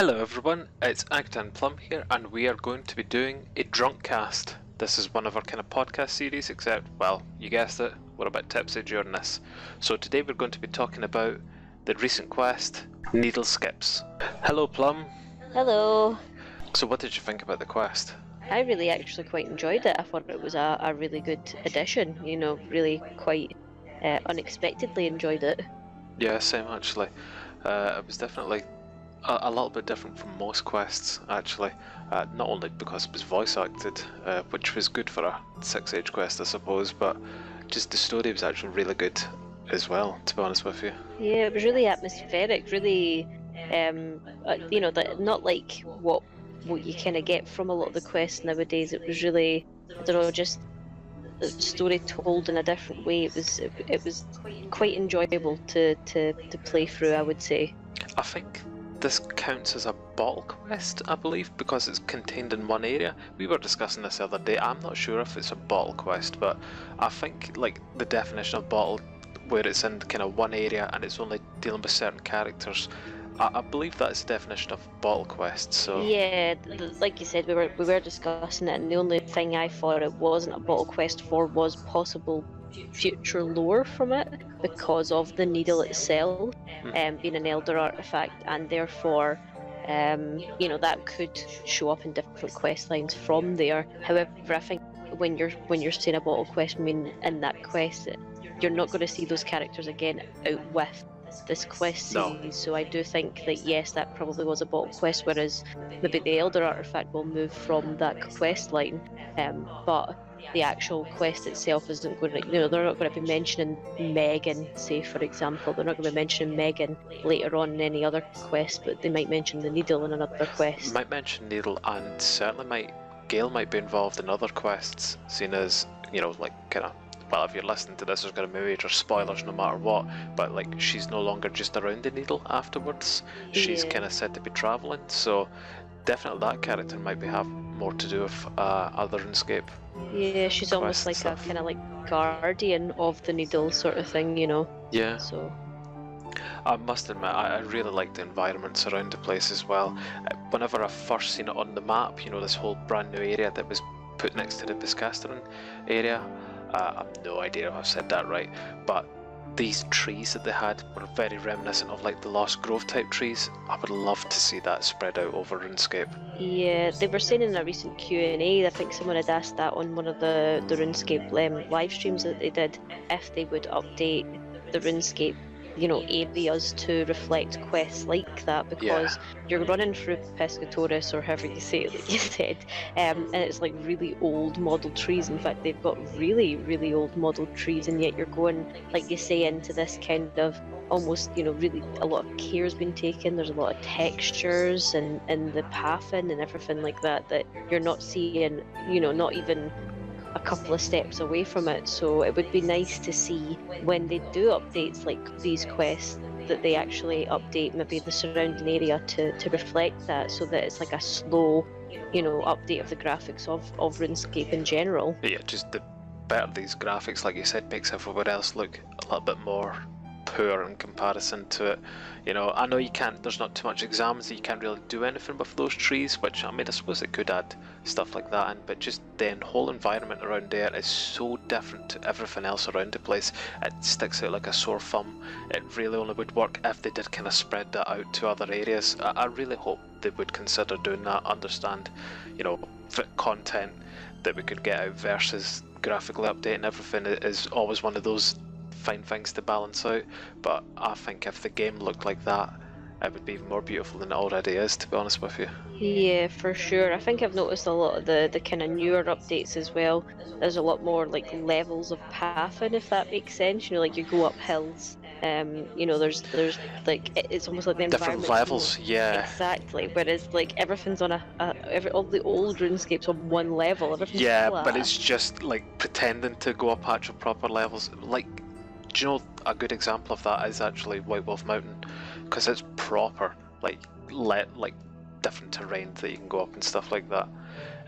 Hello everyone, it's Agita Plum here, and we are going to be doing a drunk cast. This is one of our kind of podcast series, except, well, you guessed it, we're a bit tipsy during this. So today we're going to be talking about the recent quest, Needle Skips. Hello Plum. Hello. So what did you think about the quest? I really actually quite enjoyed it. I thought it was a really good addition, really quite unexpectedly enjoyed it. Yeah, same actually. It was definitely a little bit different from most quests, actually. Not only because it was voice acted, which was good for a 6-age quest, I suppose, but just the story was actually really good as well, to be honest with you. Yeah, it was really atmospheric, really, not like what you kind of get from a lot of the quests nowadays. It was really, I don't know, just the story told in a different way. It was quite enjoyable to play through, I would say. I think this counts as a bottle quest, I believe, because it's contained in one area. We were discussing this the other day. I'm not sure if it's a bottle quest, but I think like the definition of bottle, where it's in kind of one area and it's only dealing with certain characters, I believe that is the definition of bottle quest. So yeah, like you said, we were discussing it, and the only thing I thought it wasn't a bottle quest for was possible future lore from it, because of the needle itself being an elder artifact, and therefore that could show up in different quest lines from there. However, I think when you're saying a bottle quest, I mean in that quest you're not going to see those characters again out with this quest series. No. So I do think that yes, that probably was a bottle quest, whereas maybe the elder artifact will move from that quest line, but the actual quest itself isn't going to, they're not going to be mentioning Megan, say for example. They're not going to be mentioning Megan later on in any other quest, but they might mention the needle in another quest. Might mention Needle, and certainly Gale might be involved in other quests, seeing as, like kind of, well, if you're listening to this, there's going to be major spoilers no matter what, but like she's no longer just around the needle afterwards. She's kind of said to be travelling, so definitely that character might have more to do with other RuneScape. Yeah, she's almost like a kind of like guardian of the needle sort of thing, Yeah. So I must admit, I really like the environments around the place as well. Whenever I first seen it on the map, this whole brand new area that was put next to the Biscasterin area, I have no idea if I've said that right, but these trees that they had were very reminiscent of like the Lost Grove type trees. I would love to see that spread out over RuneScape. yeah, they were saying in a recent Q&A, I think someone had asked that on one of the RuneScape live streams that they did, if they would update the RuneScape areas to reflect quests like that, because you're running through Pescatoris, or however you say it, like you said, and it's like really old model trees. In fact, they've got really, really old model trees, and yet you're going, like you say, into this kind of almost, really a lot of care's been taken. There's a lot of textures and the pathing and everything like that you're not seeing, not even a couple of steps away from it. So it would be nice to see when they do updates like these quests, that they actually update maybe the surrounding area to reflect that, so that it's like a slow update of the graphics of RuneScape in general. Yeah, just the better these graphics, like you said, makes everywhere else look a little bit more poor in comparison to it. I know you can't, there's not too much exams, you can't really do anything with those trees, which, I mean, I suppose it could add stuff like that in, but just the whole environment around there is so different to everything else around the place. It sticks out like a sore thumb. It really only would work if they did kind of spread that out to other areas. I really hope they would consider doing that, understand, content that we could get out versus graphically updating everything is always one of those fine things to balance out, but I think if the game looked like that, it would be even more beautiful than it already is, to be honest with you. Yeah, for sure. I think I've noticed a lot of the kind of newer updates as well. There's a lot more like levels of pathing, if that makes sense. Like you go up hills. There's like it's almost like the different levels. Yeah, exactly. Whereas like everything's on all the old RuneScapes on one level. Everything's flat. But it's just like pretending to go up actual proper levels. Like, do you know, a good example of that is actually White Wolf Mountain, because it's proper, like different terrain that you can go up and stuff like that.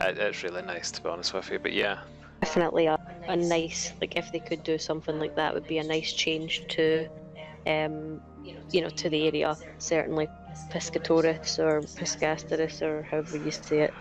It's really nice, to be honest with you. But yeah, definitely a nice, like if they could do something like that, would be a nice change to to the area, certainly. Piscatoris or Piscastoris or however you say it.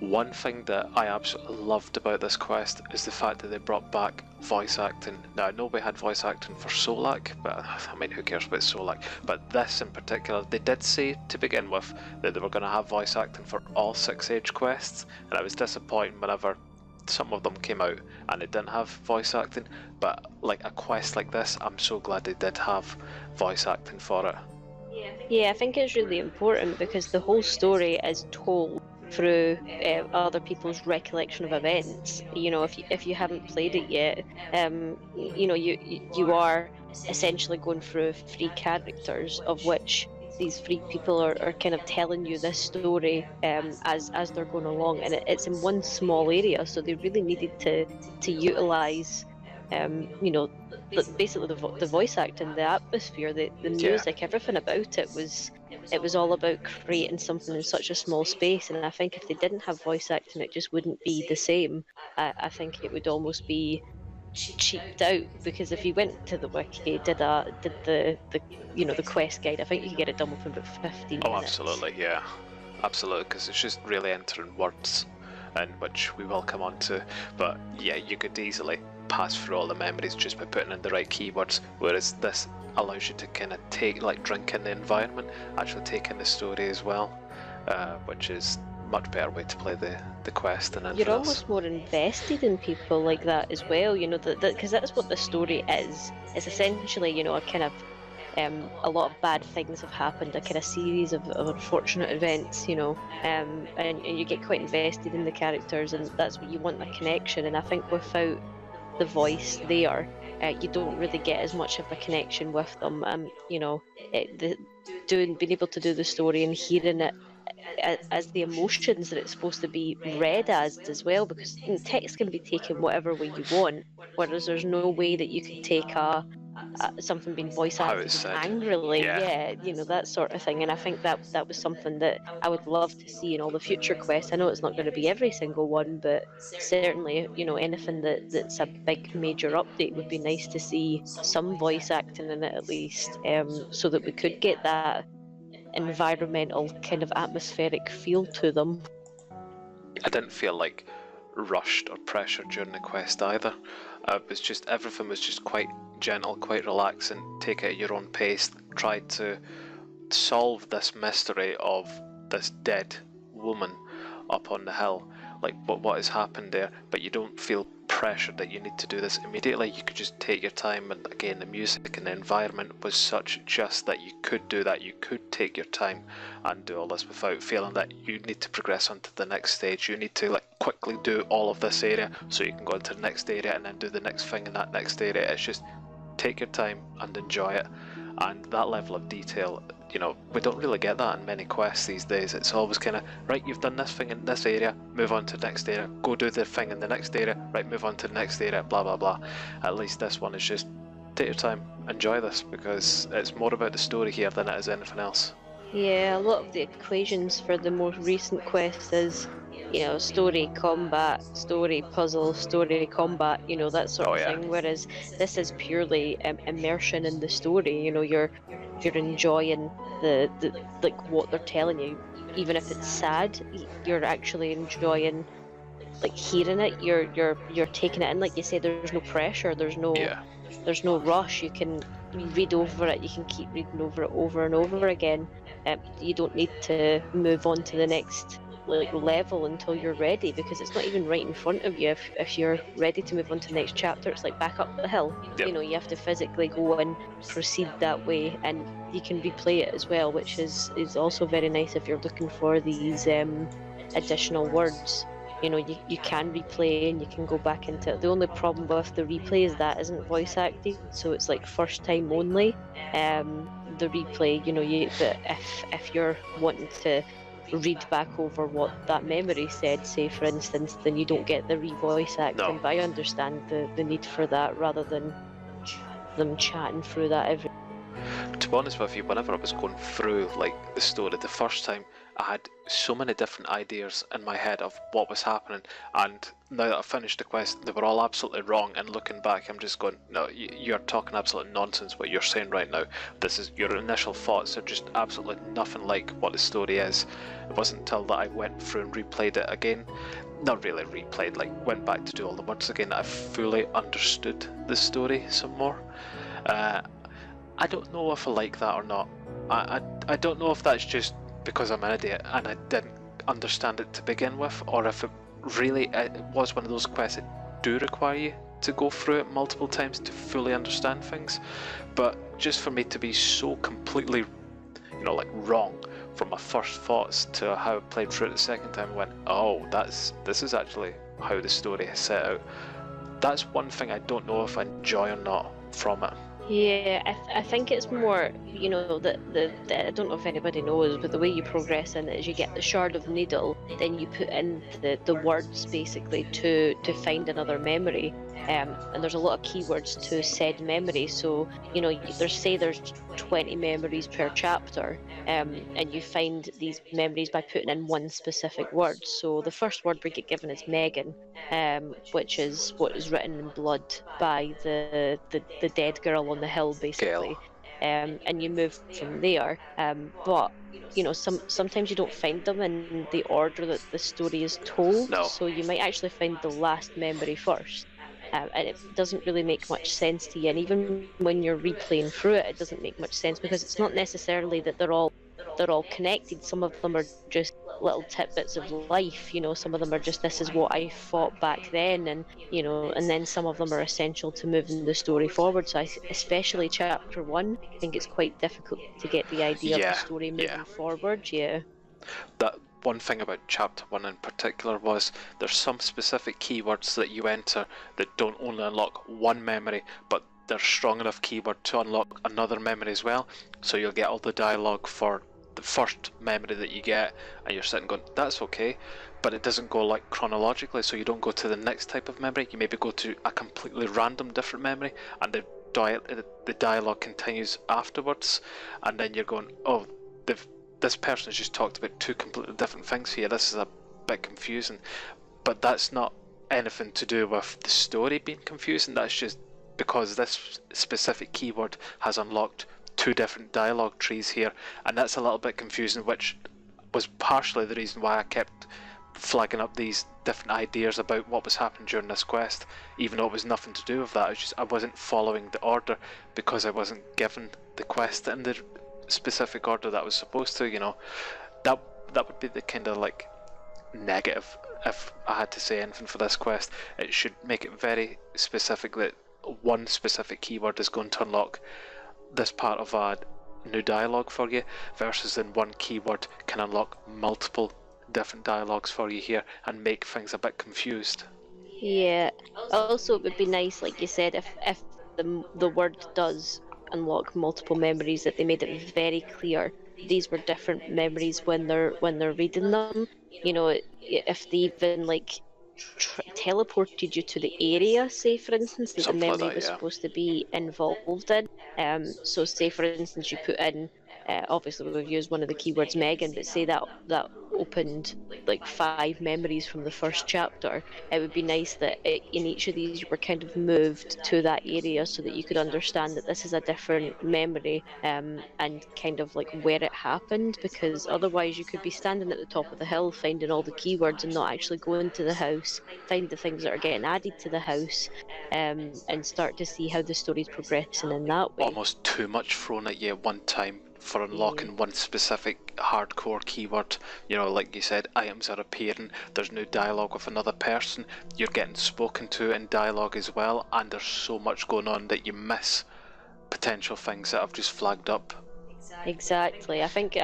One thing that I absolutely loved about this quest is the fact that they brought back voice acting. Now, I know we had voice acting for Solak, but I mean, who cares about Solak? But this in particular, they did say to begin with that they were going to have voice acting for all 6 age quests, and I was disappointed whenever some of them came out and it didn't have voice acting. But like a quest like this, I'm so glad they did have voice acting for it. Yeah, I think it's really important because the whole story is told through other people's recollection of events. You know, if you haven't played it yet, you know, you are essentially going through 3 characters, of which these 3 people are kind of telling you this story as they're going along, and it's in one small area, so they really needed to utilize you know, basically the voice acting, the atmosphere, the music, everything about it was all about creating something in such a small space. And I think if they didn't have voice acting, it just wouldn't be the same. I think it would almost be cheaped out, because if you went to the wiki, did the you know, the quest guide, I think you could get it done within about 15 minutes. Oh, absolutely, yeah, absolutely, because it's just really entering words, and which we will come on to. But yeah, you could easily pass through all the memories just by putting in the right keywords, whereas this allows you to kind of drink in the environment, actually take in the story as well, which is much better way to play the quest than anything You're else. almost more invested in people like that as well, you know, because that's what the story is. It's essentially, you know, a kind of a lot of bad things have happened, a kind of series of unfortunate events, you know, and you get quite invested in the characters, and that's what you want, a connection. And I think without the voice there, you don't really get as much of a connection with them. You know, being able to do the story and hearing it as the emotions that it's supposed to be read as well, because text can be taken whatever way you want, whereas there's no way that you could take something being voice acted angrily, yeah, you know, that sort of thing. And I think that was something that I would love to see in all the future quests. I know it's not going to be every single one, but certainly, you know, anything that's a big major update would be nice to see some voice acting in it at least, so that we could get that environmental kind of atmospheric feel to them. I didn't feel like rushed or pressured during the quest either. It was just, everything was just quite gentle, quite relaxing. Take it at your own pace. Try to solve this mystery of this dead woman up on the hill. Like, what has happened there? But you don't feel pressured that you need to do this immediately. You could just take your time, and again, the music and the environment was such just that you could do that. You could take your time and do all this without feeling that you need to progress on to the next stage. You need to like quickly do all of this area so you can go into the next area and then do the next thing in that next area. It's just take your time and enjoy it. And that level of detail, you know, we don't really get that in many quests these days. It's always kind of, right, you've done this thing in this area, move on to the next area, go do the thing in the next area, right, move on to the next area, blah blah blah. At least this one is just take your time, enjoy this, because it's more about the story here than it is anything else. Yeah, a lot of the equations for the most recent quests is, you know, story, combat, story, puzzle, story, combat, you know, that sort of thing. Whereas this is purely immersion in the story. You know, you're enjoying the like what they're telling you, even if it's sad. You're actually enjoying like hearing it. You're taking it in. Like you said, there's no pressure. There's no rush. You can read over it. You can keep reading over it over and over again. You don't need to move on to the next like level until you're ready, because it's not even right in front of you. If you're ready to move on to the next chapter, it's like back up the hill. You know, you have to physically go and proceed that way, and you can replay it as well, which is also very nice if you're looking for these additional words. You know, you can replay and you can go back into it. The only problem with the replay is that isn't voice acted, so it's like first time only. The replay, you know, but if you're wanting to read back over what that memory said, say for instance, then you don't get the revoice acting. No. But I understand the need for that, rather than them chatting through that every. To be honest with you, whenever I was going through like the story the first time, I had so many different ideas in my head of what was happening, and now that I've finished the quest, they were all absolutely wrong, and looking back, I'm just going, no, you're talking absolute nonsense what you're saying right now. This is, your initial thoughts are just absolutely nothing like what the story is. It wasn't until that I went through and replayed it again, not really replayed, like went back to do all the words again, I fully understood the story some more. I don't know if I like that or not. I don't know if that's just because I'm an idiot and I didn't understand it to begin with, or if it really was one of those quests that do require you to go through it multiple times to fully understand things. But just for me to be so completely, like wrong from my first thoughts to how I played through it the second time, I went, oh, this is actually how the story is set out. That's one thing I don't know if I enjoy or not from it. Yeah, I think it's more, the I don't know if anybody knows, but the way you progress in it is you get the shard of needle, then you put in the words basically to find another memory, and there's a lot of keywords to said memory. So there's 20 memories per chapter, and you find these memories by putting in one specific word. So the first word we get given is Megan, which is what is written in blood by the dead girl on the hill, basically. And you move from there. But sometimes you don't find them in the order that the story is told. No. So you might actually find the last memory first. And it doesn't really make much sense to you. And even when you're replaying through it, it doesn't make much sense because it's not necessarily that they're all connected. Some of them are just little tidbits of life. Some of them are just, this is what I fought back then, and and then some of them are essential to moving the story forward. So especially chapter 1, I think it's quite difficult to get the idea of the story moving forward. That one thing about chapter 1 in particular was there's some specific keywords that you enter that don't only unlock one memory, but they're strong enough keyword to unlock another memory as well. So you'll get all the dialogue for the first memory that you get, and you're sitting going, that's okay, but it doesn't go like chronologically, so you don't go to the next type of memory. You maybe go to a completely random different memory, and the dialogue continues afterwards, and then you're going, oh, this person has just talked about two completely different things here. This is a bit confusing. But that's not anything to do with the story being confusing. That's just because this specific keyword has unlocked two different dialogue trees here, and that's a little bit confusing, which was partially the reason why I kept flagging up these different ideas about what was happening during this quest, even though it was nothing to do with that. It's just I wasn't following the order because I wasn't given the quest in the specific order that I was supposed to. That would be the kind of like negative if I had to say anything for this quest. It should make it very specific that one specific keyword is going to unlock this part of a new dialogue for you, versus then one keyword can unlock multiple different dialogues for you here and make things a bit confused. Yeah. Also, it would be nice, like you said, if the word does unlock multiple memories, that they made it very clear these were different memories when they're reading them. If they even teleported you to the area, say for instance, that Something the memory like that, was yeah. supposed to be involved in. So say for instance you put in, obviously we've used one of the keywords Megan, but say that opened like 5 memories from the first chapter. It would be nice that in each of these you were kind of moved to that area so that you could understand that this is a different memory, and kind of like where it happened, because otherwise you could be standing at the top of the hill finding all the keywords and not actually going to the house, find the things that are getting added to the house, and start to see how the story's progressing in that way. Almost too much thrown at you at one time for unlocking one specific hardcore keyword. Like you said, items are appearing, there's new dialogue with another person, you're getting spoken to in dialogue as well, and there's so much going on that you miss potential things that I've just flagged up. Exactly. I think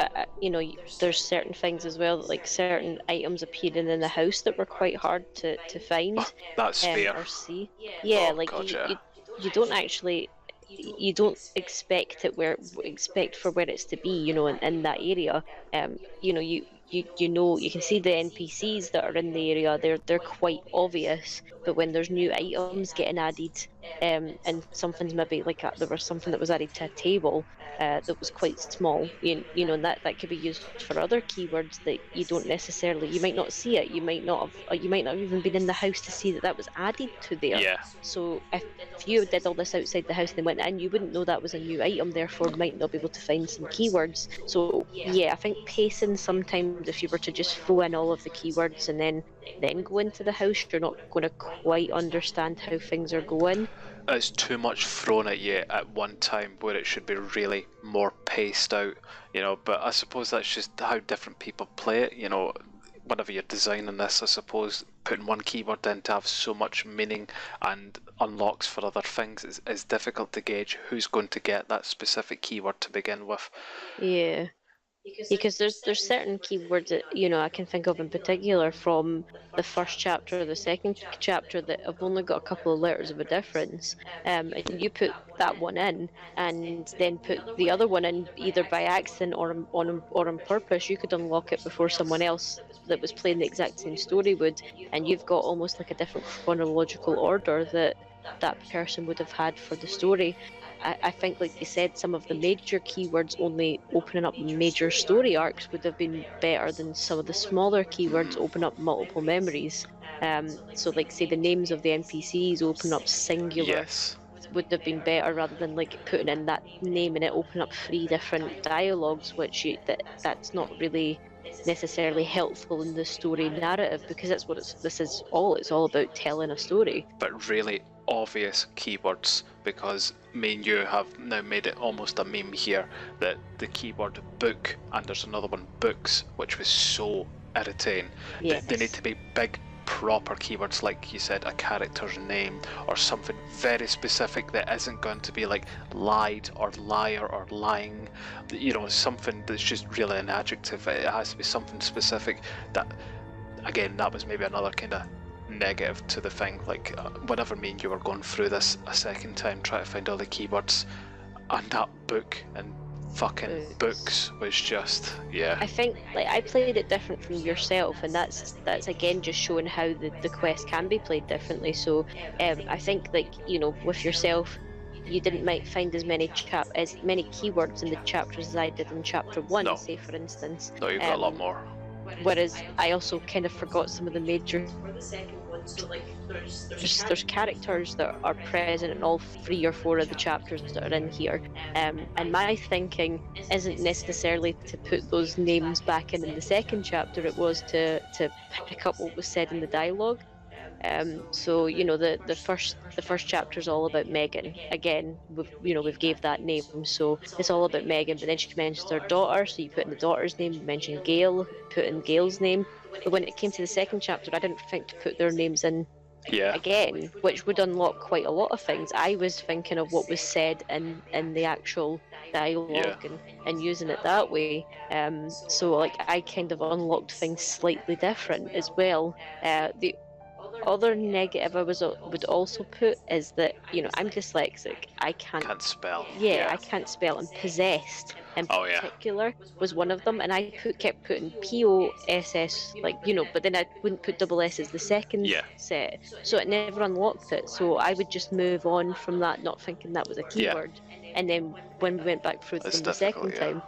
there's certain things as well, like certain items appearing in the house that were quite hard to find. That sphere. Or see. Yeah, Oh, like God, you don't actually, you don't expect for where it's to be, in that area. you know, you can see the NPCs that are in the area. They're quite obvious. But when there's new items getting added, and something's maybe like there was something that was added to a table that was quite small, you know, and that could be used for other keywords that you don't necessarily, you might not see it, you might not have even been in the house to see that that was added to there. Yeah. So if you did all this outside the house and then went in, you wouldn't know that was a new item, therefore might not be able to find some keywords. So yeah, I think pacing sometimes, if you were to just throw in all of the keywords and then go into the house, you're not going to quite understand how things are going. It's too much thrown at you at one time where it should be really more paced out, you know, but I suppose that's just how different people play it, you know. Whenever you're designing this, I suppose putting one keyword in to have so much meaning and unlocks for other things is difficult to gauge who's going to get that specific keyword to begin with. Yeah. Because there's certain keywords that, you know, I can think of in particular from the first chapter or the second chapter that have only got a couple of letters of a difference, and you put that one in and then put the other one in either by accident or on purpose. You could unlock it before someone else that was playing the exact same story would, and you've got almost like a different chronological order that person would have had for the story. I think, like you said, some of the major keywords only opening up major story arcs would have been better than some of the smaller keywords open up multiple memories. So, like, say the names of the NPCs open up singular, Yes. would have been better rather than like putting in that name and it open up 3 different dialogues, which that's not really necessarily helpful in the story narrative, because that's what it's all about, telling a story. But really obvious keywords, because me and you have now made it almost a meme here that the keyword book and there's another one books, which was so irritating. Yes. They need to be big proper keywords, like you said, a character's name or something very specific that isn't going to be like lied or liar or lying, you know, something that's just really an adjective. It has to be something specific. That, again, that was maybe another kind of negative to the thing. Like whenever me and you were going through this a second time trying to find all the keywords, and that book and fucking books was just, yeah. I think, like, I played it different from yourself, and that's again just showing how the quest can be played differently. So I think, like, you know, with yourself, you didn't might find as many keywords in the chapters as I did in chapter 1. No. Say, for instance. No, you've got a lot more. Whereas I also kind of forgot some of the major. There's characters that are present in all 3 or 4 of the chapters that are in here, and my thinking isn't necessarily to put those names back in the second chapter. It was to pick up what was said in the dialogue. So, you know, the first chapter is all about Megan. Again, we've gave that name, so it's all about Megan. But then she mentions her daughter, so you put in the daughter's name. You mention Gail, put in Gail's name. But when it came to the second chapter, I didn't think to put their names in again, which would unlock quite a lot of things. I was thinking of what was said in the actual dialogue and using it that way. So, like, I kind of unlocked things slightly different as well. The other negative I would also put is that, you know, I'm dyslexic. I can't spell. I can't spell, and possessed in particular was one of them, and I kept putting POSS, like, you know, but then I wouldn't put double S as the second set, so it never unlocked it. So I would just move on from that, not thinking that was a keyword. And then when we went back through them the second time,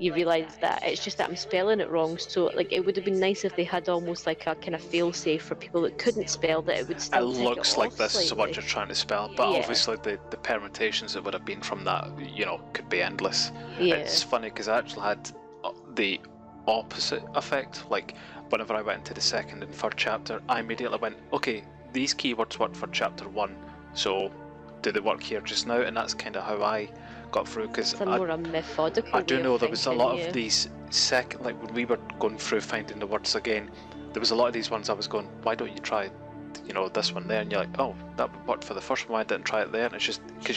you realise that it's just that I'm spelling it wrong. So, like, it would have been nice if they had almost like a kind of fail-safe for people that couldn't spell, that it would still it looks like this slightly. is what you're trying to spell, but obviously the permutations that would have been from that, you know, could be endless. It's funny because I actually had the opposite effect. Like, whenever I went into the second and third chapter, I immediately went, okay, these keywords work for chapter 1, so do they work here just now? And that's kind of how I got through, because I do know there was a lot of these like when we were going through finding the words again, there was a lot of these ones I was going, why don't you try, you know, this one there? And you're like, oh, that worked for the first one, I didn't try it there. And it's just because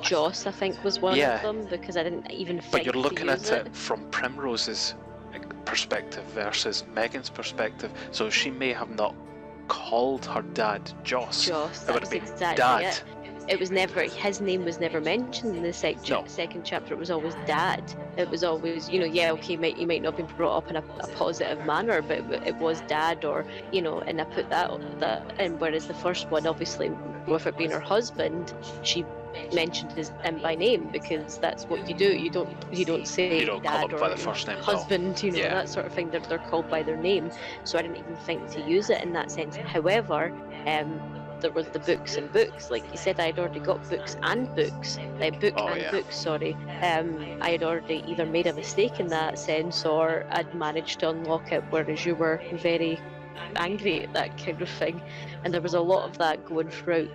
Joss, I think, was one of them, because I didn't even think. But you're looking at it from Primrose's perspective versus Megan's perspective, so she may have not called her dad Joss. It would have been exactly Dad. it. it was never, his name was never mentioned in the No. second chapter. It was always Dad. It was always, you know, yeah, okay, he might not have been brought up in a positive manner, but it was Dad, or, you know, and I put that and whereas the first one, obviously, with it being her husband, she mentioned him by name, because that's what you do. You don't say You don't Dad call them or by the first name, no. husband, you know, Yeah. that sort of thing. They're called by their name, so I didn't even think to use it in that sense. However, there was the books and books, like you said. I'd already got books and books, books, sorry. I had already either made a mistake in that sense, or I'd managed to unlock it, whereas you were very angry at that kind of thing, and there was a lot of that going throughout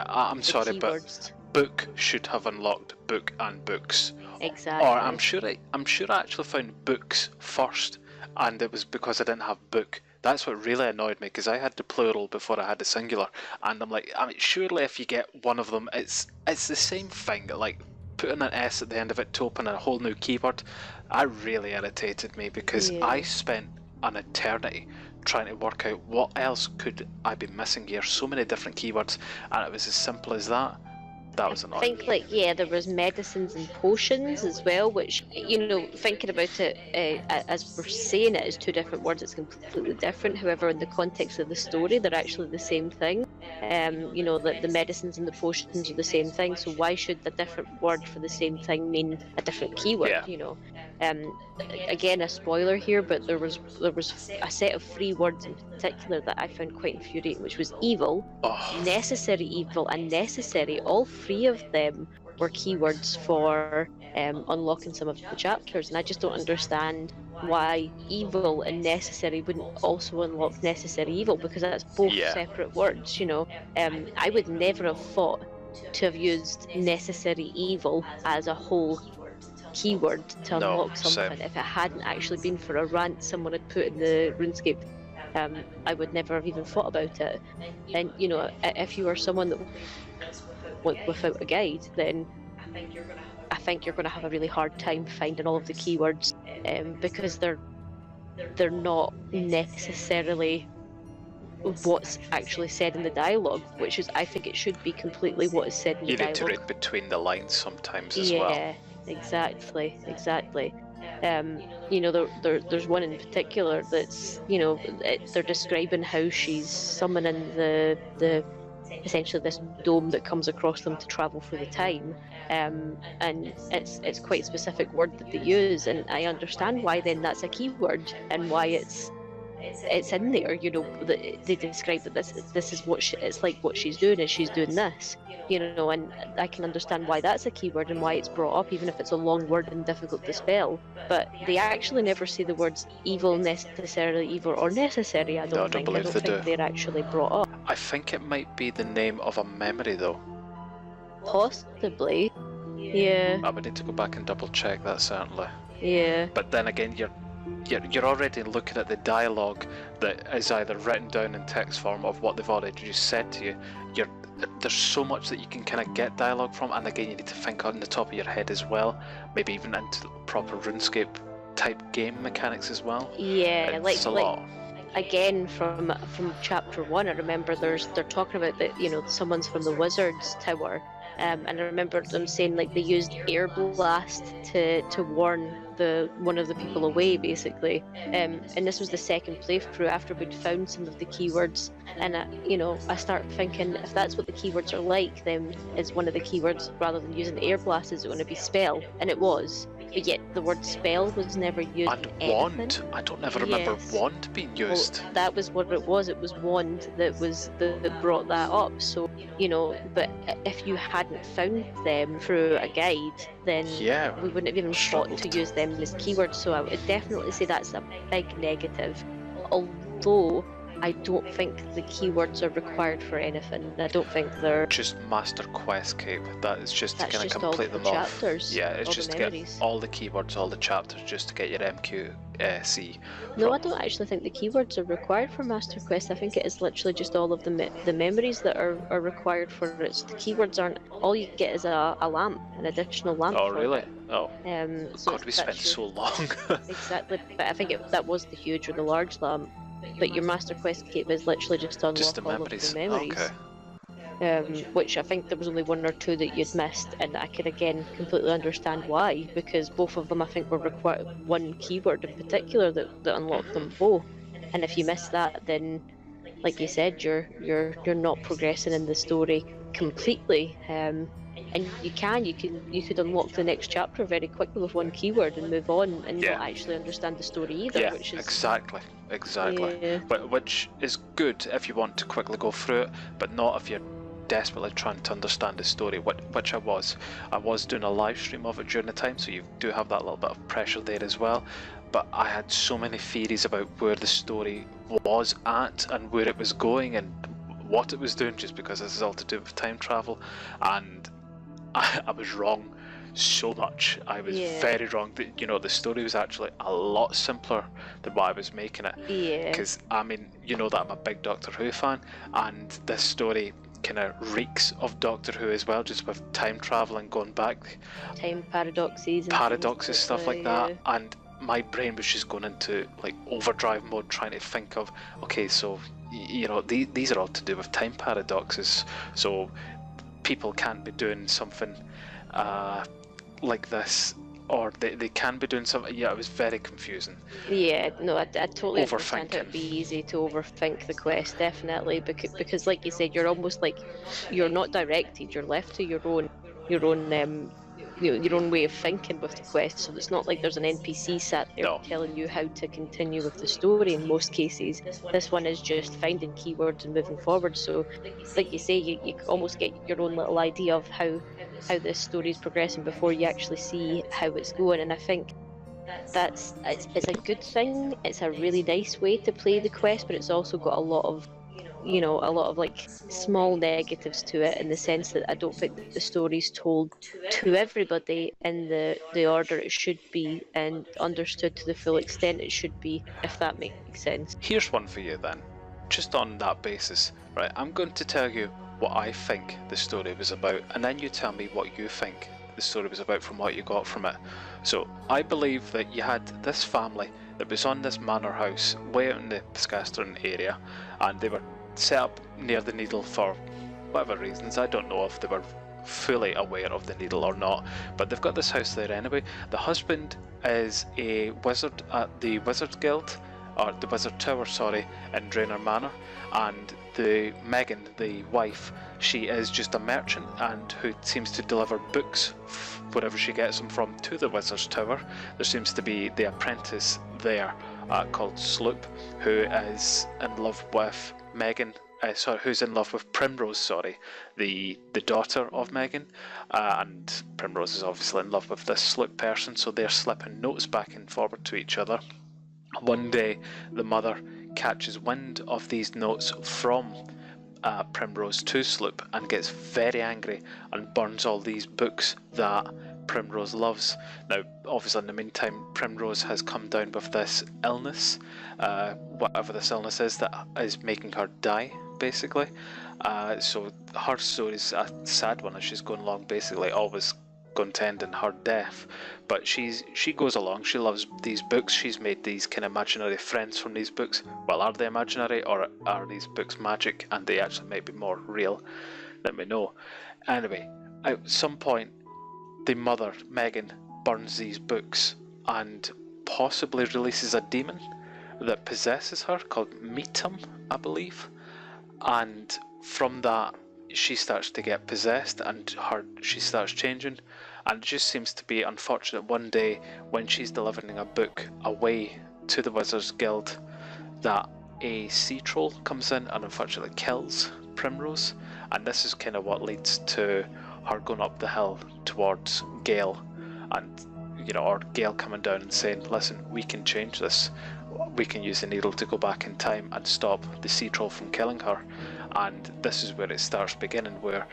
I'm sorry, keywords. but book should have unlocked book and books. Exactly. Or I'm sure I actually found books first, and it was because I didn't have book. That's what really annoyed me, because I had the plural before I had the singular, and I'm like, I mean, surely if you get one of them, it's the same thing. Like putting an S at the end of it to open a whole new keyword. That really irritated me, because I spent an eternity trying to work out what else could I be missing here. So many different keywords, and it was as simple as that. That was annoying. I think, there was medicines and potions as well, which, you know, thinking about it as we're saying it as two different words, it's completely different. However, in the context of the story, they're actually the same thing. You know, the medicines and the potions are the same thing, so why should a different word for the same thing mean a different keyword? Yeah. You know, again, a spoiler here, but there was a set of 3 words in particular that I found quite infuriating, which was evil, necessary evil, and necessary. All 3 of them were keywords for unlocking some of the chapters, and I just don't understand why evil and necessary wouldn't also unlock necessary evil, because that's both separate words, you know. I would never have thought to have used necessary evil as a whole keyword to unlock something if it hadn't actually been for a rant someone had put in the RuneScape. I would never have even thought about it. And, you know, if you are someone that went without a guide, then I think you're going to have a really hard time finding all of the keywords, because they're not necessarily what's actually said in the dialogue, which is, I think it should be completely what is said in the dialogue. You need to read between the lines sometimes as well. Yeah, exactly. You know, there's one in particular that's, you know, they're describing how she's summoning the essentially this dome that comes across them to travel through the time, and it's quite a specific word that they use, and I understand why then that's a keyword and why it's in there. You know, they describe that this is what it's like, what she's doing, and she's doing this, you know, and I can understand why that's a keyword and why it's brought up, even if it's a long word and difficult to spell. But they actually never say the words evil, necessarily evil, or necessary. I don't think they're actually brought up. I think it might be the name of a memory though. Possibly. Yeah. I would need to go back and double check that, certainly. Yeah. But then again, you're already looking at the dialogue that is either written down in text form of what they've already just said to you. There's so much that you can kind of get dialogue from, and again, you need to think on the top of your head as well, maybe even into proper RuneScape type game mechanics as well. Yeah, it's a lot. Again, from chapter 1, I remember they're talking about that, you know, someone's from the Wizard's Tower, and I remember them saying, like, they used air blast to warn one of the people away, basically. And this was the second playthrough after we'd found some of the keywords, and I start thinking, if that's what the keywords are like, then is one of the keywords, rather than using air blast, is it going to be spell? And it was. But yet the word spell was never used. And wand. I don't ever remember wand being used. Well, that was what it was. It was wand that brought that up. So, you know, but if you hadn't found them through a guide, then we wouldn't have even thought to use them as keywords. So I would definitely say that's a big negative. Although I don't think the keywords are required for anything. I don't think they're just Master Quest Cape. That is just to kind of complete them off. Yeah, it's just to get all the keywords, all the chapters, just to get your MQC. No, I don't actually think the keywords are required for Master Quest. I think it is literally just all of the memories that are required for it. So the keywords aren't. All you get is a lamp, an additional lamp. Oh, really? Oh. So God, we spent so long. Exactly, but I think that was the huge or the large lamp. But your Master Quest Cape is literally just to unlock all of the memories. Okay. which I think there was only one or two that you'd missed, and I could again completely understand why, because both of them I think were required one keyword in particular that unlocked them both. And if you miss that, then like you said, you're not progressing in the story completely. And you could unlock the next chapter very quickly with one keyword and move on and Yeah. not actually understand the story either, Yeah, which is exactly. yeah. But which is good if you want to quickly go through it, but not if you're desperately trying to understand the story, which I was. I was doing a live stream of it during the time, so you do have that little bit of pressure there as well. But I had so many theories about where the story was at and where it was going and what it was doing, just because this is all to do with time travel, and I was wrong so much. I was very wrong. The story was actually a lot simpler than what I was making it. Yeah. Because, I mean, you know that I'm a big Doctor Who fan, and this story kind of reeks of Doctor Who as well, just with time travel and going back. Time paradoxes and Stuff like that. And my brain was just going into like overdrive mode, trying to think of, okay, so, these are all to do with time paradoxes. So people can't be doing something like this, or they can be doing something. Yeah, it was very confusing. Yeah, no, I totally understand how Overthinking. it'd be easy to overthink the quest, definitely, because like you said, you're almost like you're not directed, you're left to your own your own way of thinking with the quest. So it's not like there's an NPC sat there No. telling you how to continue with the story. In most cases, this one is just finding keywords and moving forward. So, like you say, you almost get your own little idea of how this story is progressing before you actually see how it's going. And I think it's a good thing. It's a really nice way to play the quest, but it's also got a lot of like small negatives to it, in the sense that I don't think that the story's told to everybody in the order it should be and understood to the full extent it should be, if that makes sense. Here's one for you then. Just on that basis, right? I'm going to tell you what I think the story was about, and then you tell me what you think the story was about from what you got from it. So I believe that you had this family that was on this manor house way out in the Piscastern area, and they were set up near the needle for whatever reasons. I don't know if they were fully aware of the needle or not, but they've got this house there anyway. The husband is a wizard at the Wizard Guild, or the Wizard Tower, sorry, in Draenor Manor, and the Megan, the wife, she is just a merchant and who seems to deliver books wherever she gets them from to the Wizard's Tower. There seems to be the apprentice there called Sloop, who is in love with Megan. Who's in love with Primrose, the daughter of Megan, and Primrose is obviously in love with this Sloop person, so they're slipping notes back and forward to each other. One day, the mother catches wind of these notes from Primrose to Sloop and gets very angry and burns all these books that Primrose loves. Now, obviously, in the meantime, Primrose has come down with this illness, whatever this illness is, that is making her die, basically. So her story is a sad one as she's going along, basically always contending her death. But she goes along, she loves these books, she's made these kind of imaginary friends from these books. Well, are they imaginary, or are these books magic and they actually might be more real? Let me know. Anyway, at some point, the mother, Megan, burns these books and possibly releases a demon that possesses her called Meetum, I believe. And from that, she starts to get possessed and she starts changing. And it just seems to be unfortunate one day when she's delivering a book away to the Wizards Guild that a sea troll comes in and unfortunately kills Primrose. And this is kind of what leads to her going up the hill towards Gale, and or Gale coming down and saying, listen, we can change this, we can use the needle to go back in time and stop the sea troll from killing her. And this is where it starts beginning, where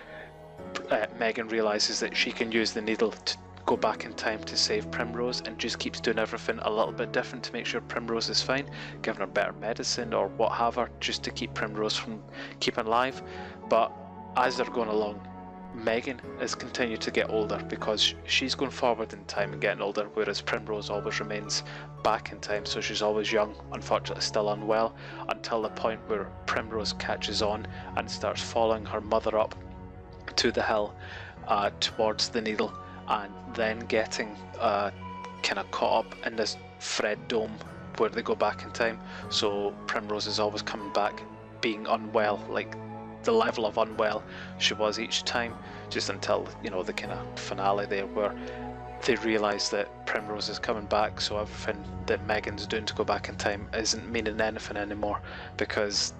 Megan realises that she can use the needle to go back in time to save Primrose, and just keeps doing everything a little bit different to make sure Primrose is fine, giving her better medicine or what have her, just to keep Primrose from keeping alive. But as they're going along, Megan has continued to get older because she's going forward in time and getting older, whereas Primrose always remains back in time, so she's always young, unfortunately still unwell, until the point where Primrose catches on and starts following her mother up to the hill towards the needle, and then getting kind of caught up in this Fred dome where they go back in time. So Primrose is always coming back being unwell, like the level of unwell she was each time, just until, you know, the kind of finale there where they realise that Primrose is coming back, so everything that Megan's doing to go back in time isn't meaning anything anymore, because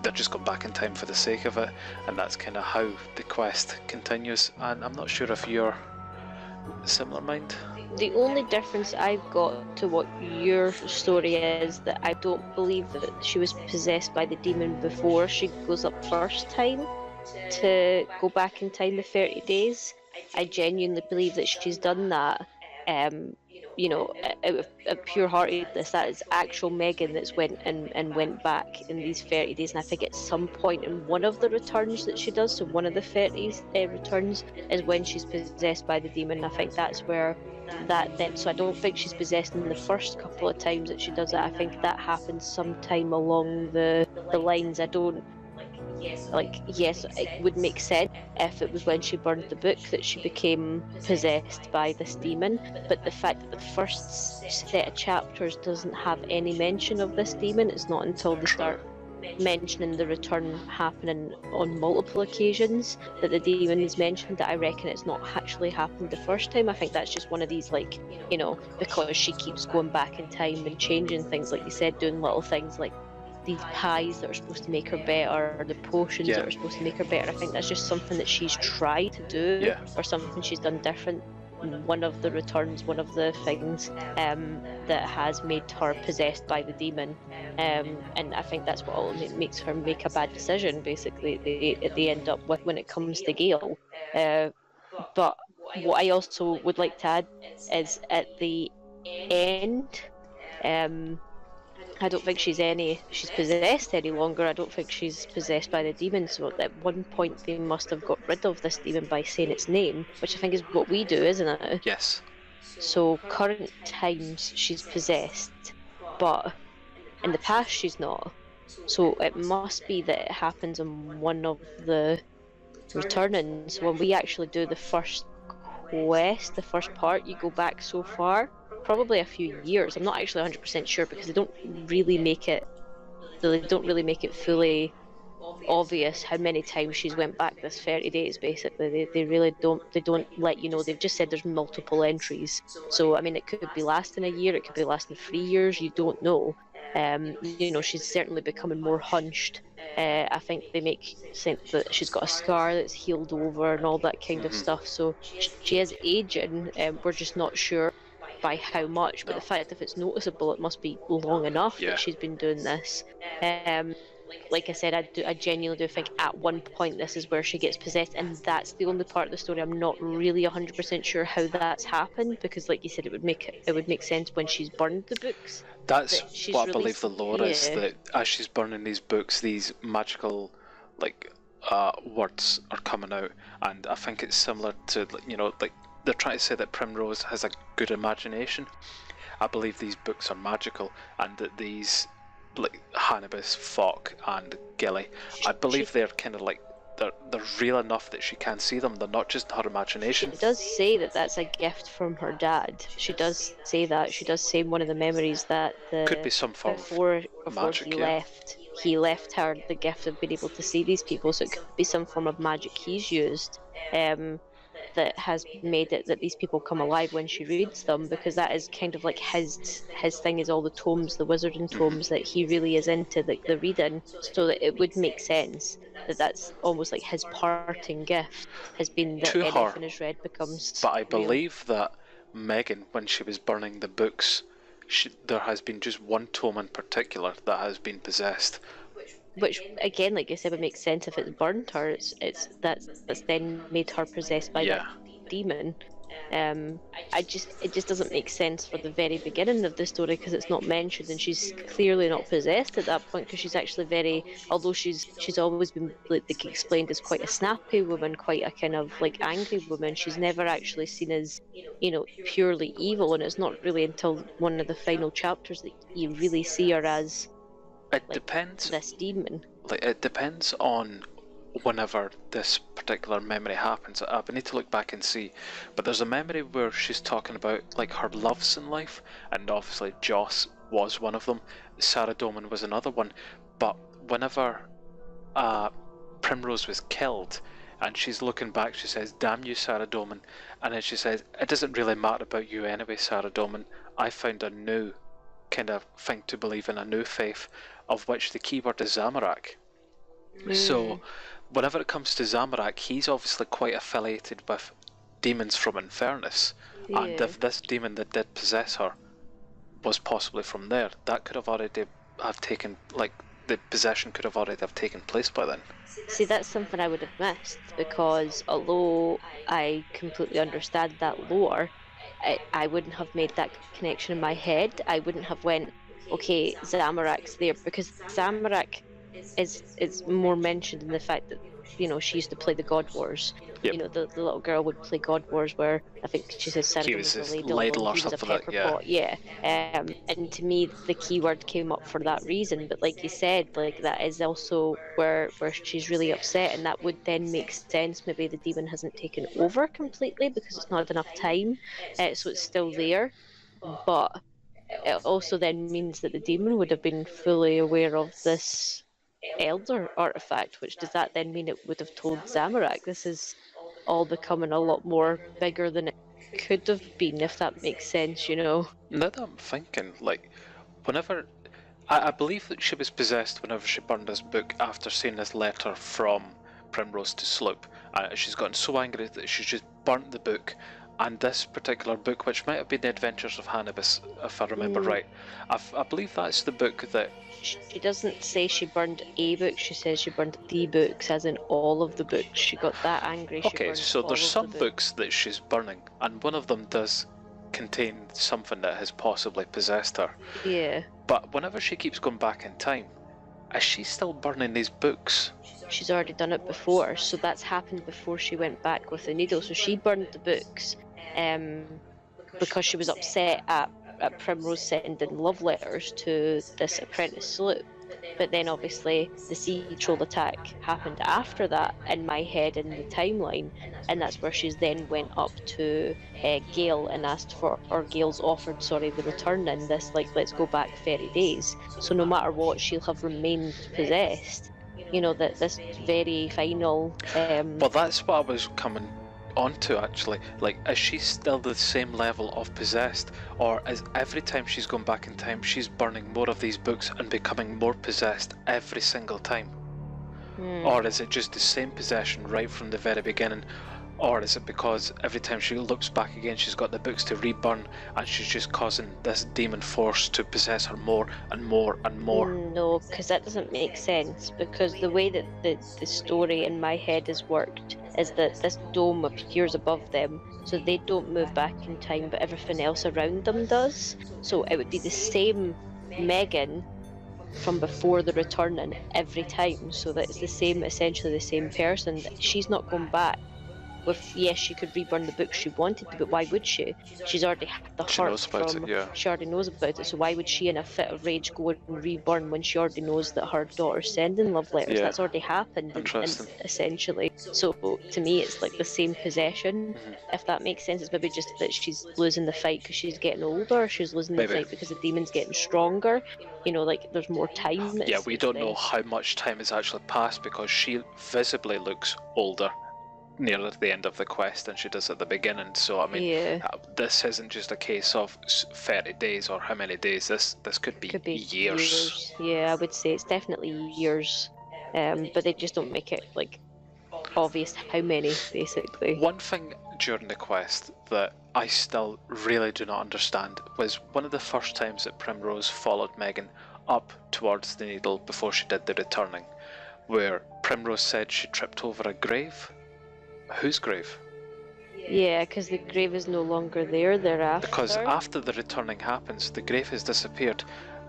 they're just going back in time for the sake of it, and that's kind of how the quest continues. And I'm not sure if you're similar mind. The only difference I've got to what your story is that I don't believe that she was possessed by the demon before she goes up first time to go back in time the 30 days. I genuinely believe that she's done that, you know, out of pure heartedness. That is actual Megan that's went and went back in these 30 days. And I think at some point in one of the returns that she does, so one of the 30 returns, is when she's possessed by the demon. I think that's where that then. So I don't think she's possessed in the first couple of times that she does it. I think that happens sometime along the lines. I don't. Like, yes, it would make sense if it was when she burned the book that she became possessed by this demon, but the fact that the first set of chapters doesn't have any mention of this demon, it's not until they start mentioning the return happening on multiple occasions that the demon is mentioned, that I reckon it's not actually happened the first time. I think that's just one of these, like, you know, because she keeps going back in time and changing things, like you said, doing little things like these pies that are supposed to make her better, or the potions that are supposed to make her better. I think that's just something that she's tried to do, or something she's done different. One of the returns, one of the things that has made her possessed by the demon, and I think that's what ultimately makes her make a bad decision, basically, they end up with when it comes to Gale. But what I also would like to add is at the end, I don't think she's possessed any longer. I don't think she's possessed by the demon. So at one point they must have got rid of this demon by saying its name, which I think is what we do, isn't it? Yes. So current times she's possessed, but in the past she's not. So it must be that it happens in one of the returnings. When we actually do the first quest, the first part, you go back so far, probably a few years. I'm not actually 100% sure because they don't really make it fully obvious how many times she's went back this 30 days. Basically, they really don't let you know. They've just said there's multiple entries. So I mean, it could be lasting a year, it could be lasting 3 years. You don't know. You know, she's certainly becoming more hunched. I think they make sense that she's got a scar that's healed over and all that kind of stuff. So she is aging. We're just not sure by how much, but the fact if it's noticeable, it must be long enough that she's been doing this. Like I said, I genuinely do think at one point this is where she gets possessed, and that's the only part of the story I'm not really 100% sure how that's happened, because like you said, it would make sense when she's burned the books. That's what I believe the lore is, that as she's burning these books, these magical words are coming out, and I think it's similar to, you know, like they're trying to say that Primrose has a good imagination. I believe these books are magical, and that these, like Hannibus, Falk, and Gilly, I believe they're kind of like they're real enough that she can see them. They're not just her imagination. She does say that that's a gift from her dad. She does say that. She does say in one of the memories that could be some form before magic, he left her the gift of being able to see these people. So it could be some form of magic he's used. That has made it that these people come alive when she reads them, because that is kind of like his thing, is all the tomes, the wizarding tomes that he really is into, the reading. So that it would make sense that that's almost like his parting gift has been that anything is read becomes But I believe that Megan, when she was burning the books, there has been just one tome in particular that has been possessed. Which again, like I said, would make sense if it's burnt her. That's then made her possessed by that demon. It just doesn't make sense for the very beginning of the story because it's not mentioned, and she's clearly not possessed at that point because she's actually very, although she's always been like explained as quite a snappy woman, quite a kind of like angry woman. She's never actually seen as, purely evil, and it's not really until one of the final chapters that you really see her as It like depends. this demon. Like, it depends on whenever this particular memory happens. I need to look back and see, but there's a memory where she's talking about like her loves in life, and obviously Joss was one of them. Sarah Doman was another one. But whenever Primrose was killed, and she's looking back, she says, "Damn you, Sarah Doman," and then she says, "It doesn't really matter about you anyway, Sarah Doman. I found a new kind of thing to believe in, a new faith, of which the keyword is Zamorak." So whenever it comes to Zamorak, he's obviously quite affiliated with demons from Infernus, and if this demon that did possess her was possibly from there, that could have already have taken, like, the possession could have already have taken place by then. See, that's something I would have missed, because although I completely understand that lore, I wouldn't have made that connection in my head. I wouldn't have went, okay, Zamorak's there, because Zamorak is more mentioned in the fact that, she used to play the God Wars. Yep. The little girl would play God Wars where I think she said Sarah was a ladle and he was a pepper pot. Yeah. And to me, the keyword came up for that reason. But like you said, like that is also where she's really upset, and that would then make sense. Maybe the demon hasn't taken over completely because it's not had enough time, so it's still there. But it also then means that the demon would have been fully aware of this elder artifact, which does that then mean it would have told Zamorak? This is all becoming a lot more bigger than it could have been, if that makes sense, Now that I'm thinking, like, whenever I believe that she was possessed whenever she burned this book after seeing this letter from Primrose to Sloop. She's gotten so angry that she just burnt the book, and this particular book, which might have been The Adventures of Hannibus, if I remember right, I believe that's the book that... She doesn't say she burned a book, she says she burned the books, as in all of the books. She got that angry. Okay, so there's some books that she's burning, and one of them does contain something that has possibly possessed her. Yeah. But whenever she keeps going back in time, is she still burning these books? She's already done it before, so that's happened before she went back with the needle. So she burned the books because she was upset at Primrose sending love letters to this apprentice Sloop. But then obviously the sea troll attack happened after that in my head in the timeline, and that's where she's then went up to Gale and asked for, or Gale's offered, the return in this, like, let's go back 30 days. So no matter what, she'll have remained possessed. That this very final... Well, that's what I was coming onto, actually. Like, is she still the same level of possessed, or is every time she's gone back in time she's burning more of these books and becoming more possessed every single time? Or is it just the same possession right from the very beginning? Or is it because every time she looks back again she's got the books to reburn, and she's just causing this demon force to possess her more and more and more? No, because that doesn't make sense, because the way that the story in my head has worked is that this dome appears above them, so they don't move back in time, but everything else around them does. So it would be the same Megan from before the returning every time, so that it's essentially the same person. She's not going back with, yes, she could reburn the books she wanted to, but why would she? She's already had the She heart knows about from, it, yeah. She already knows about it, so why would she in a fit of rage go and reburn when she already knows that her daughter's sending love letters? Yeah. That's already happened, Interesting. essentially. So to me it's like the same possession, if that makes sense. It's maybe just that she's losing the fight because she's getting older, she's losing the fight because the demon's getting stronger, like there's more time. Yeah, we don't know how much time has actually passed, because she visibly looks older near the end of the quest than she does at the beginning. So I mean, this isn't just a case of 30 days or how many days. This could be years. Yeah, I would say it's definitely years, but they just don't make it like obvious how many, basically. One thing during the quest that I still really do not understand was one of the first times that Primrose followed Megan up towards the needle before she did the returning, where Primrose said she tripped over a grave. Whose grave? Yeah, because the grave is no longer there thereafter. Because after the returning happens, the grave has disappeared.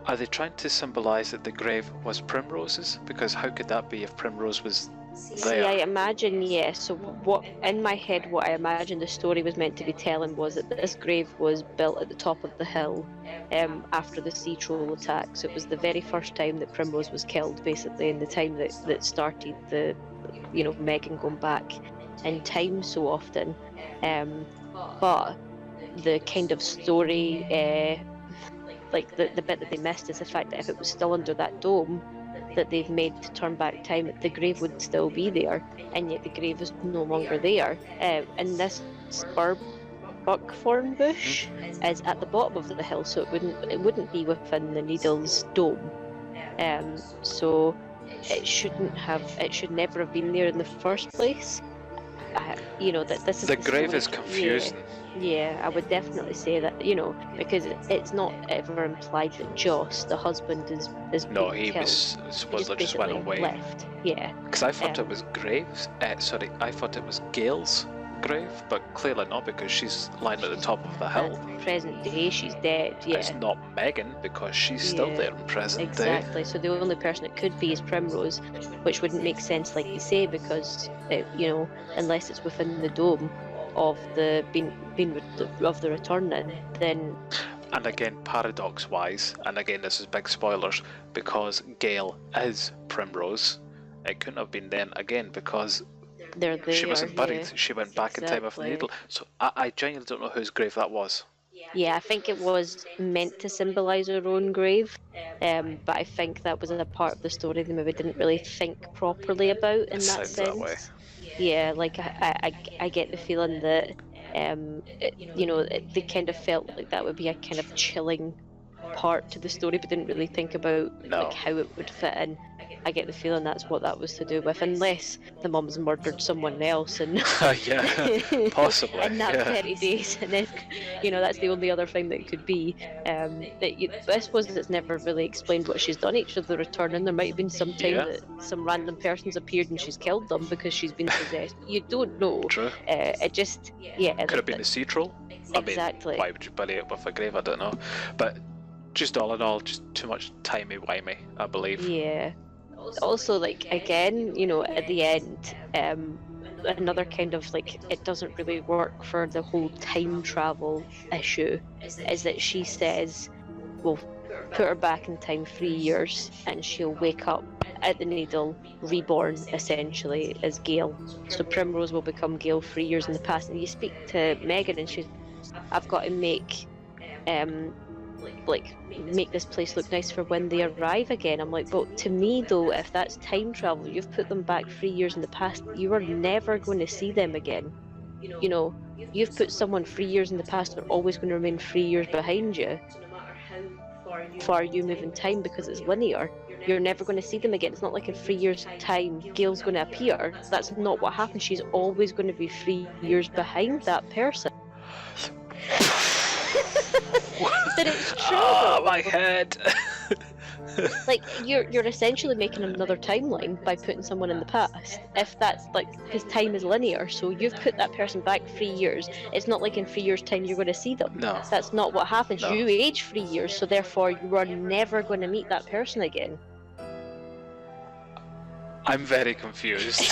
Are they trying to symbolise that the grave was Primrose's? Because how could that be if Primrose was See, there? I imagine, yes. So what in my head, what I imagined the story was meant to be telling was that this grave was built at the top of the hill after the sea troll attack. So it was the very first time that Primrose was killed, basically, and the time that started the, Megan going back in time so often. But the kind of story, like the bit that they missed is the fact that if it was still under that dome that they've made to turn back time, the grave would still be there, and yet the grave is no longer there. And this spur buckthorn bush is at the bottom of the hill, so it wouldn't be within the Needle's dome. So it should never have been there in the first place. That this is the grave is confusing. Yeah, I would definitely say that, because it's not ever implied that Joss, the husband, is No, being he killed. was supposed to just basically went away. left. Yeah. Because I thought it was Graves. I thought it was Gail's grave, but clearly not, because she's lying at the top of the hill. At present day, she's dead. Yeah. It's not Megan, because she's still Yeah, there in present Exactly. So the only person it could be is Primrose, which wouldn't make sense, like you say, because unless it's within the dome of the of the returning, then. And again, paradox-wise, and again, this is big spoilers, because Gail is Primrose, it couldn't have been then again, because They're there, she wasn't buried. yeah. She went back in time of the Exactly. needle. So I genuinely don't know whose grave that was. Yeah, I think it was meant to symbolise her own grave, but I think that was a part of the story they maybe didn't really think properly about in that sounds sense. that way. Yeah, like I get the feeling that they kind of felt like that would be a kind of chilling part to the story, but didn't really think about like how it would fit in. I get the feeling that's what that was to do with, unless the mum's murdered someone else and Yeah, possibly. in that Yeah. 30 days, and then that's the only other thing that it could be. But I suppose it's never really explained what she's done each of the returning. There might have been some time Yeah. that some random person's appeared and she's killed them because she's been possessed. You don't know. True. It just Could have been the sea troll. Exactly. I mean, why would you bury it with a grave? I don't know. But just all in all, just too much timey-wimey, I believe. Yeah. Also, like, again, at the end, another kind of, like, it doesn't really work for the whole time travel issue, is that she says, well, put her back in time 3 years and she'll wake up at the Needle, reborn, essentially, as Gale. So Primrose will become Gale 3 years in the past. And you speak to Megan and she's, I've got to make this place look nice for when they arrive again. I'm like, but to me though, if that's time travel, you've put them back 3 years in the past, you are never going to see them again. You've put someone 3 years in the past, they're always going to remain 3 years behind you. Far you move in time, because it's linear, you're never going to see them again. It's not like in 3 years time Gail's going to appear. That's not what happens. She's always going to be 3 years behind that person. But it's true. Oh, my head. Like, you're essentially making another timeline by putting someone in the past. If that's like, because time is linear, so you've put that person back 3 years. It's not like in 3 years' time you're going to see them. No. That's not what happens. No. You age 3 years, so therefore you are never going to meet that person again. I'm very confused. This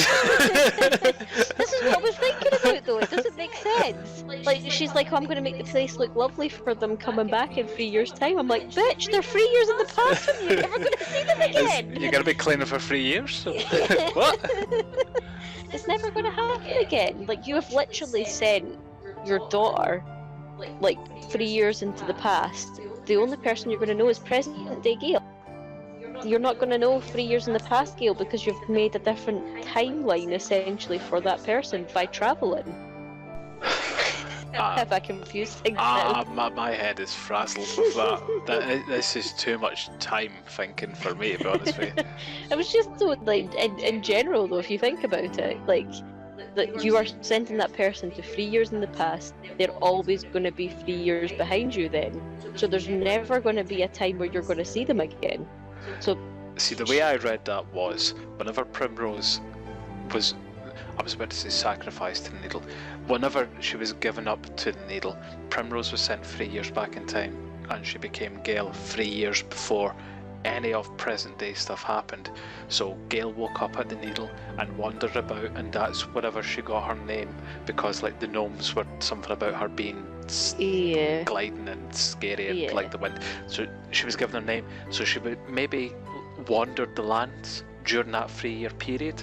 is what I was thinking about, though. It doesn't make sense. Like, she's like, oh, I'm going to make the place look lovely for them coming back in 3 years' time. I'm like, bitch, they're 3 years in the past and you're never going to see them again. You're going to be cleaning for 3 years? What? It's never going to happen again. Like, you have literally sent your daughter, like, 3 years into the past. The only person you're going to know is present day Gail. You're not going to know 3 years in the past, Gail, because you've made a different timeline, essentially, for that person by travelling. Have I confused things now? My head is frazzled with that. This is too much time thinking for me, to be honest with you. It was just so, like, in general, though, if you think about it, like, that you are sending that person to 3 years in the past, they're always going to be 3 years behind you then. So there's never going to be a time where you're going to see them again. So, see, the way I read that was, whenever Primrose was, I was about to say sacrificed to the needle. Whenever she was given up to the needle, Primrose was sent 3 years back in time, and she became Gale 3 years before any of present day stuff happened. So Gale woke up at the needle and wandered about, and that's wherever she got her name, because like the gnomes were something about her being gliding and scary and like the wind. So she was given her name. So she would maybe wandered the lands during that 3-year period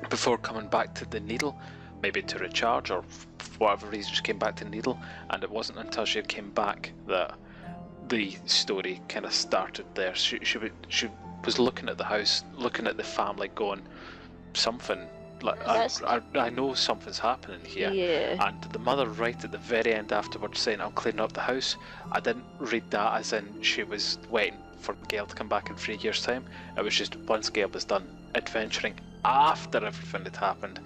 before coming back to the needle, maybe to recharge or for whatever reason she came back to the needle. And it wasn't until she came back that the story kind of started there. She was looking at the house, looking at the family, going, something like I know something's happening here. And the mother right at the very end afterwards saying, I'm cleaning up the house, I didn't read that as in she was waiting for Gale to come back in 3 years time. It was just once Gale was done adventuring after everything had happened,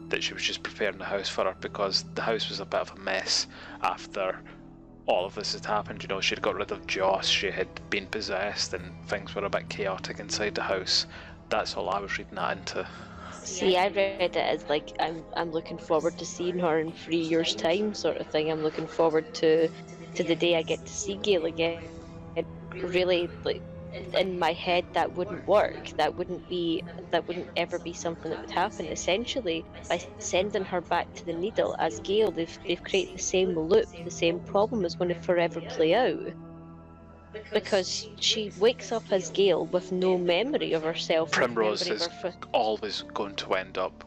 that she was just preparing the house for her, because the house was a bit of a mess after all of this had happened. You know, she'd got rid of Joss, she had been possessed, and things were a bit chaotic inside the house. That's all I was reading that into. See, I read it as like I'm looking forward to seeing her in 3 years' time, sort of thing. I'm looking forward to the day I get to see Gale again. It really, like, in my head, that wouldn't work. That wouldn't ever be something that would happen. Essentially, by sending her back to the needle as Gale, they've created the same loop. The same problem is going to forever play out, because she wakes up as Gale with no memory of herself. Primrose is always going to end up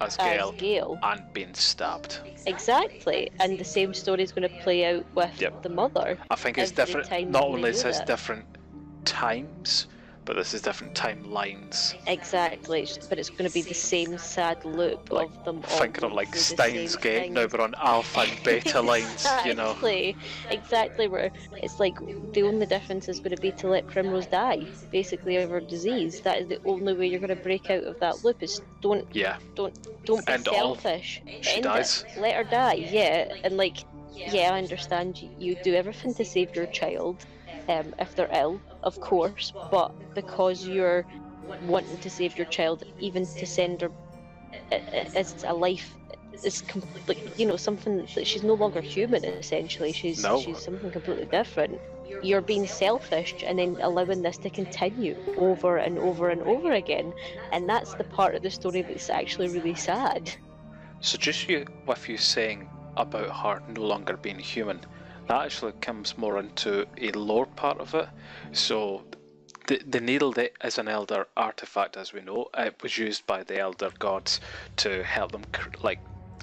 as Gale and being stabbed. Exactly, and the same story is going to play out with the mother. I think it's different. Not only is this different times, but this is different timelines. Exactly, but it's going to be the same sad loop like, of them all. Thinking of like Steins Gate, now we're on alpha and beta lines, you know. Exactly, where it's like the only difference is going to be to let Primrose die, basically, of her disease. That is the only way you're going to break out of that loop, is don't be selfish. She dies. Let her die, and like, I understand you do everything to save your child, if they're ill, of course, but because you're wanting to save your child, even to send her as a life, is something that she's no longer human. Essentially, she's something completely different. You're being selfish and then allowing this to continue over and over and over again, and that's the part of the story that's actually really sad. So just with you saying about her no longer being human, that actually comes more into a lore part of it. So the needle is an elder artifact, as we know. It was used by the elder gods to help them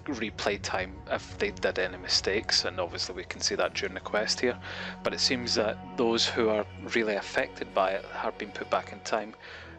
replay time if they did any mistakes, and obviously we can see that during the quest here. But it seems that those who are really affected by it, have been put back in time,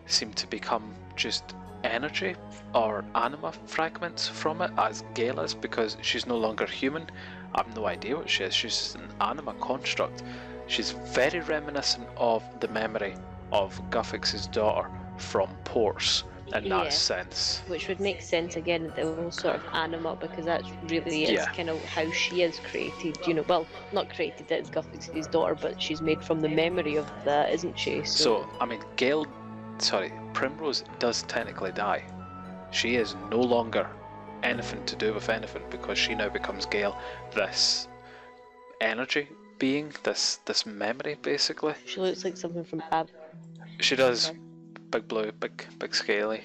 seem to become just energy or anima fragments from it, as Gale is, because she's no longer human. I have no idea what she is. She's just an anima construct. She's very reminiscent of the memory of Guffix's daughter from Porce in that sense. Which would make sense again, the whole sort of anima, because that really is kind of how she is created. Well, not created as Guffix's daughter, but she's made from the memory of that, isn't she? So I mean, Primrose does technically die. She is no longer anything to do with anything, because she now becomes Gale, this energy being, this memory, basically. She looks like something from Ab. She does. Big blue, big scaly.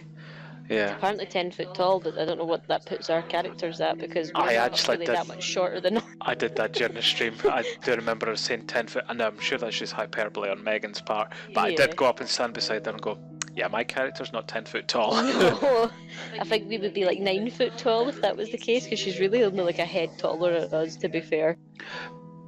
Yeah. Apparently 10 foot tall, but I don't know what that puts our characters at, because we're not really that much shorter than us. I did that during the stream. I do remember her saying 10 foot, and I'm sure that's just hyperbole on Megan's part, but I did go up and stand beside her and go, yeah, my character's not 10 foot tall. No, I think we would be like 9 foot tall if that was the case, because she's really only like a head taller than us, to be fair.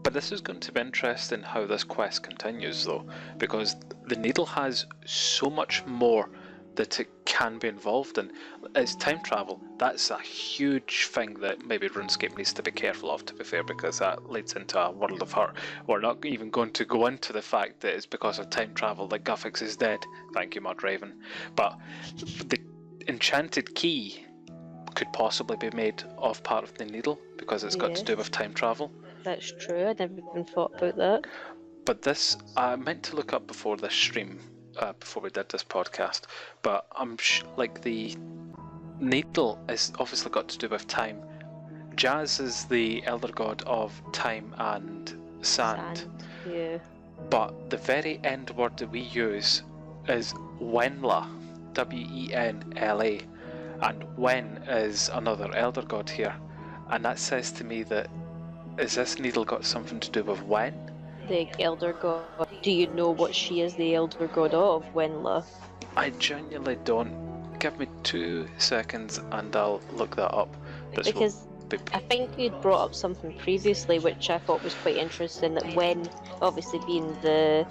But this is going to be interesting how this quest continues, though, because the needle has so much more that it can be involved in. It's time travel. That's a huge thing that maybe RuneScape needs to be careful of, to be fair, because that leads into a world of hurt. We're not even going to go into the fact that it's because of time travel that Guffix is dead. Thank you, Mod Raven. But the enchanted key could possibly be made of part of the needle, because it's got to do with time travel. That's true, I never even thought about that. But this, I meant to look up before this stream, before we did this podcast, but I'm like the Needle is obviously got to do with time. Jazz is the elder god of time and sand. Yeah. But the very end word that we use is Wenla, Wenla, and Wen is another elder god here, and that says to me that is this needle got something to do with Wen? The elder god. Do you know what she is the elder god of, Wenla? I genuinely don't. Give me 2 seconds and I'll look that up. Because I think you'd brought up something previously which I thought was quite interesting, that Wen, obviously being the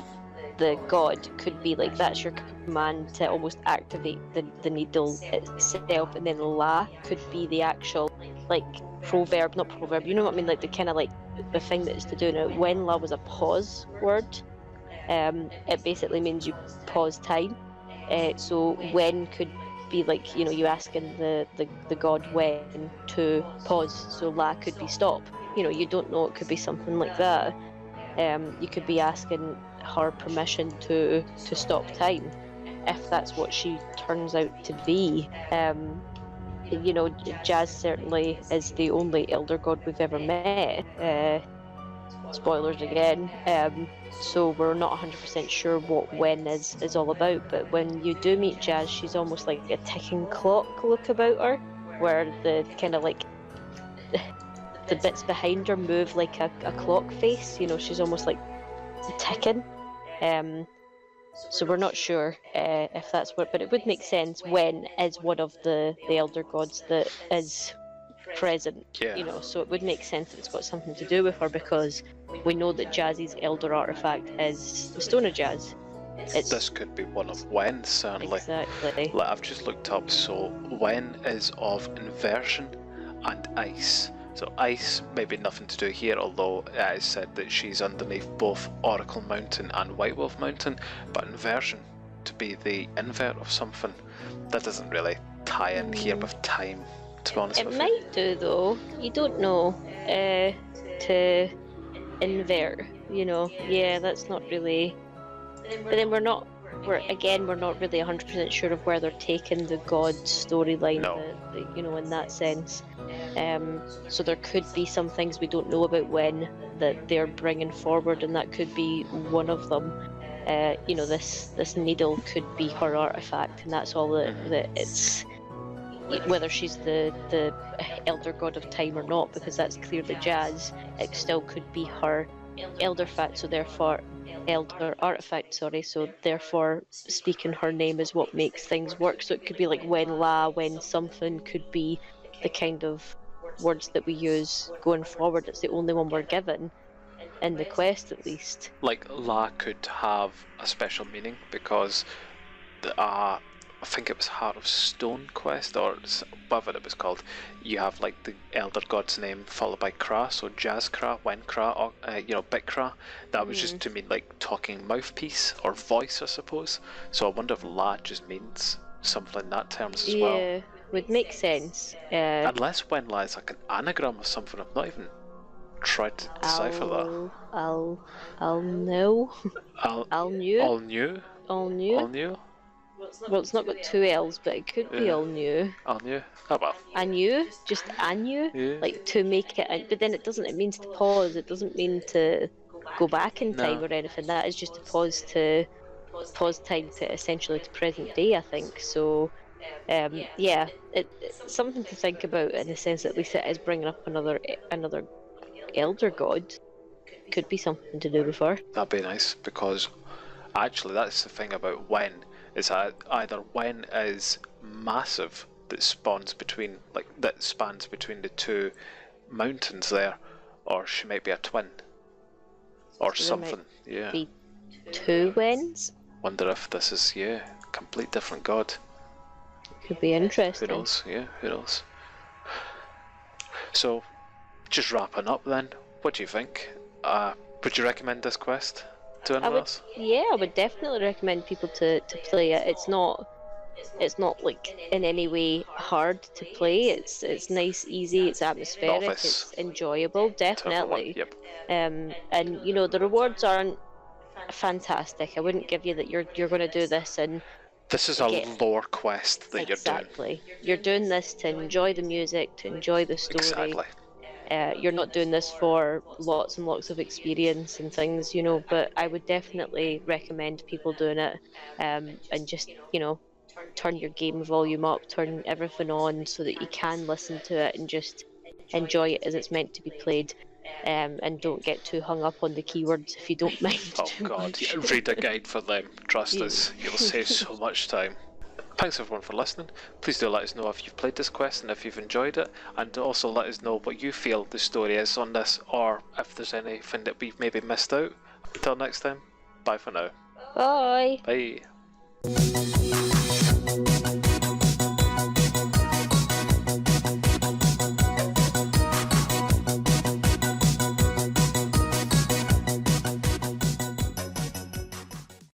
god, could be like that's your command to almost activate the needle itself, and then La could be the actual like proverb, not proverb, you know what I mean, like the kind of like the thing that is to do now. When La was a pause word, it basically means you pause time. So when could be like, you know, you asking the god when to pause, so La could be stop. You know, you don't know, it could be something like that. You could be asking her permission to stop time, if that's what she turns out to be. You know, Jazz certainly is the only elder god we've ever met. Spoilers again. So we're not 100% sure what Wen is all about, but when you do meet Jazz, she's almost like a ticking clock look about her, where the kind of like the bits behind her move like a clock face. You know, she's almost like ticking. So we're not sure if that's what, but it would make sense. Wen is one of the elder gods that is present, Yeah. you know, so it would make sense that it's got something to do with her, because we know that Jazzy's elder artifact is the Stone of Jazz. This could be one of Wen's, certainly. Exactly. Like, I've just looked up, so Wen is of inversion and ice. So ice maybe nothing to do here, although it is said that she's underneath both Oracle Mountain and White Wolf Mountain, but inversion to be the invert of something, that doesn't really tie in here with time, to be honest with you. It might do though, you don't know, to invert, you know. Yeah, that's not really, but then we're not really 100% sure of where they're taking the god storyline. No. You know, in that sense. So there could be some things we don't know about Wen that they're bringing forward, and that could be one of them. You know, this needle could be her artifact, and that's all that it's. Whether she's the elder god of time or not, because that's clearly Jazz, it still could be her elder artifact, so therefore speaking her name is what makes things work. So it could be like when La, when something, could be the kind of words that we use going forward. It's the only one we're given in the quest, at least. Like, La could have a special meaning because I think it was Heart of Stone quest, or whatever it was called. You have like the elder god's name followed by Kra, so Jazz Kra, Wen Kra, or Bit Kra. That was just to mean like talking mouthpiece or voice, I suppose. So I wonder if La just means something in that terms as well. Yeah, would make sense. Unless Wen La is like an anagram or something. I've not even tried to decipher that. I'll know. I'll new. All new. All new. All new. Well, it's not got two L's, but it could be all new. All new. Oh well. Anu, just anu, Yeah. like to make it. But then it doesn't. It means to pause. It doesn't mean to go back in time or anything. That is just to pause time to essentially to present day, I think. So, yeah, it's something to think about in the sense that at least it is bringing up another elder god. Could be something to do with her. That'd be nice, because actually that's the thing about Wen, is that either Wen is massive that spans between the two mountains there, or she might be a twin or So something. there might Yeah. be two Wens. Wonder if this is complete different god. Could be interesting. Who knows? Yeah, who knows? So, just wrapping up then, what do you think? Would you recommend this quest to anyone else? Yeah, I would definitely recommend people to play it. It's not like in any way hard to play. It's nice, easy, it's atmospheric, Novice. it's enjoyable, definitely. Yep. And you know, the rewards aren't fantastic. I wouldn't give you that you're going to do this in This is a Get- lore quest that you're doing. Exactly. You're doing this to enjoy the music, to enjoy the story. Exactly. You're not doing this for lots and lots of experience and things, you know, but I would definitely recommend people doing it, and just, you know, turn your game volume up, turn everything on so that you can listen to it and just enjoy it as it's meant to be played. And don't get too hung up on the keywords if you don't mind Oh too god, much. yeah, read a guide for them. Trust Yeah. us, you'll save so much time. Thanks everyone for listening. Please do let us know if you've played this quest and if you've enjoyed it, and also let us know what you feel the story is on this, or if there's anything that we've maybe missed out. Until next time, bye for now. Bye. Bye.